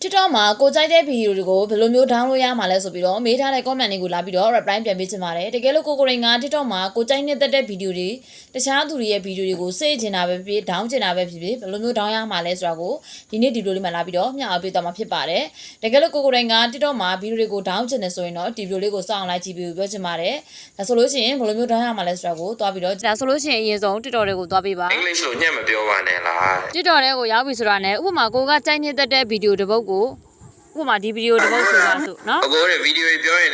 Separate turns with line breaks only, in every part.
TikTok မှာကိုကြိုက်တဲ့ဗီဒီယိုတွေကိုဘယ်လိုမျိုး download ရမှာလဲဆိုပြီးတော့မေးထားတဲ့ comment တွေကိုလာပြီးတော့ reply ပြန်ပေးချင်ပါတယ်တကယ်လို့ကိုကိုရင်က TikTok မှာကိုကြိုက်နေတဲ့ဗီဒီယိုတွေတခြားသူတွေရဲ့ဗီဒီယိုတွေကိုစေ့ချင်တာပဲဖြစ် down ချင်တာပဲဖြစ်ဖြစ်ဘယ်လိုမျိုး down ရမှာလဲဆိုတာကိုဒီနေ့ဒီလိုလေးမှလာပြီးတော့မျှဝေပေးသွားမှာဖြစ်ပါတယ်တကယ်လို့ကိုကိုရင်က TikTok မှာဗီဒီယိုတွေကို down ချင်တယ်ဆိုရင်တော့ဒီဗီဒီယိုလေးကိုစောင့်လိုက်ကြည့်ပြီးပြောချင်ပါတယ်ဒါဆိုလို့ရှိရင်ဘယ်လိုမျိုး down ရမှာလဲဆိုတာကိုသွားပြီးတော့ဒါဆိုလို့ရှိရင်အရင်ဆုံး TikTok တွေကိုသွားပေးပါ
English လို့ညက်မပြောပါနဲ့လား
TikTok တွေကိုရောက်ပြီဆိုတာနဲ့ဥပမာကိုကကြိုက်နေတဲ့ဗီဒီယိုတစ်ပုဒ်ကိုဥပမာဒီဗီဒီယိုတစ်ပုဒ်ဆိုပါစို့နော်
အကိုရဲ့ဗီဒီယိုပြောရင်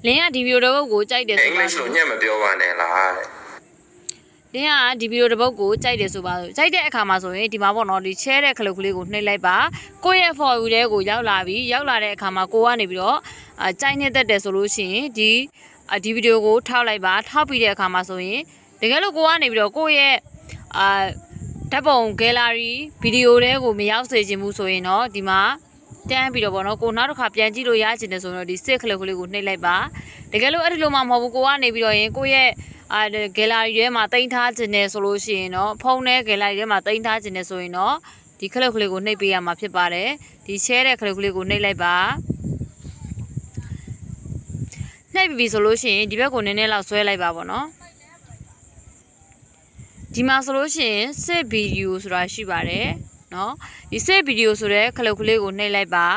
လင်းကဒီဗီဒီယိုတစ်ပုဒ်ကိုကြိုက်တယ်ဆိုပါ
English လို့ညက်မပြောပါနဲ့လား
လင်းကဒီဗီဒီယိုတစ်ပုဒ်ကိုကြိုက်တယ်ဆိုပါစို့ကြိုက်တဲ့အခါမှာဆိုရင်ဒီမှာပေါ့နော်ဒီ share တဲ့ခလုတ်ကလေးကိုနှိပ်လိုက်ပါကိုယ့်ရဲ့ for you တဲ့ကိုရောက်လာပြီရောက်လာတဲ့အခါမှာကိုကနေပြီးတော့ကြိုက်နေတတ်တယ်ဆိုလို့ရှိရင်ဒီဗီဒီယိုကိုထောက်လိုက်ပါထောက်ပြီးတဲ့အခါမှာဆိုရင်တကယ်လို့ကိုကနေပြီးတော့ကိုယ့်ရဲ့ဓာတ်ပုံ gallery ဗီဒီယိုတွေကိုမရောက်စေချင်ဘူးဆိုရင်တော့ဒီမှာတန်းပြီးတော့ပေါ့နော်ကိုနောက်တစ်ခါပြန်ကြည့်လို့ရချင်တယ်ဆိုတော့ဒီ save ခလုတ်ကလေးကိုနှိပ်လိုက်ပါတကယ်လို့အဲ့ဒီလိုမှမဟုတ်ဘူးကိုကနေပြီးတော့ရင်ကိုရဲ့gallery ထဲမှာတင်ထားခြင်းနဲ့ဆိုလို့ရှိရင်တော့ဖုန်းထဲ gallery ထဲမှာတင်ထားခြင်းနဲ့ဆိုရင်တော့ဒီခလုတ်ကလေးကိုနှိပ်ပေးရမှာဖြစ်ပါတယ်ဒီ share တဲ့ခလုတ်ကလေးကိုနှိပ်လိုက်ပါနှိပ်ပြီးဆိုလို့ရှိရင်ဒီဘက်ကိုနည်းနည်းလောက်ဆွဲလိုက်ပါပေါ့နော်ဒီမှာဆိုလို့ရှိရင် save video ဆိုတာရှိပါတယ်နော်ဒီ save video ဆိုတဲ့ခလုတ်ကလေးကိုနှိပ်လိုက်ပါ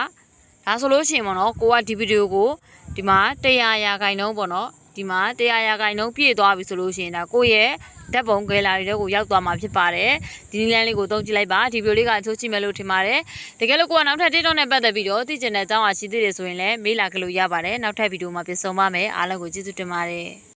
ဒါဆိုလို့ရှိရင်ပေါ့နော်ကိုကဒီဗီဒီယိုကိုဒီမှာ100%ပေါ့နော်ဒီမှာ100%ပြည့်သွားပြီဆိုလို့ရှိရင်ဒါကိုရဲ့ဓာတ်ပုံ gallery တွေကိုရောက်သွားမှာဖြစ်ပါတယ်ဒီနည်းလမ်းလေးကိုသုံးကြည့်လိုက်ပါဒီဗီဒီယိုလေးကအချိုးကြည့်မယ်လို့ထင်ပါတယ်တကယ်လို့ကိုကနောက်ထပ် TikTok နဲ့ပတ်သက်ပြီးတော့သိချင်တဲ့အကြောင်းအရာရှိသေးတယ်ဆိုရင်လည်းမေးလာကြလို့ရပါတယ်နောက်ထပ်ဗီဒီယိုမှာပြန်ဆုံပါမယ်အားလုံးကိုကျေးဇူးတင်ပါတယ်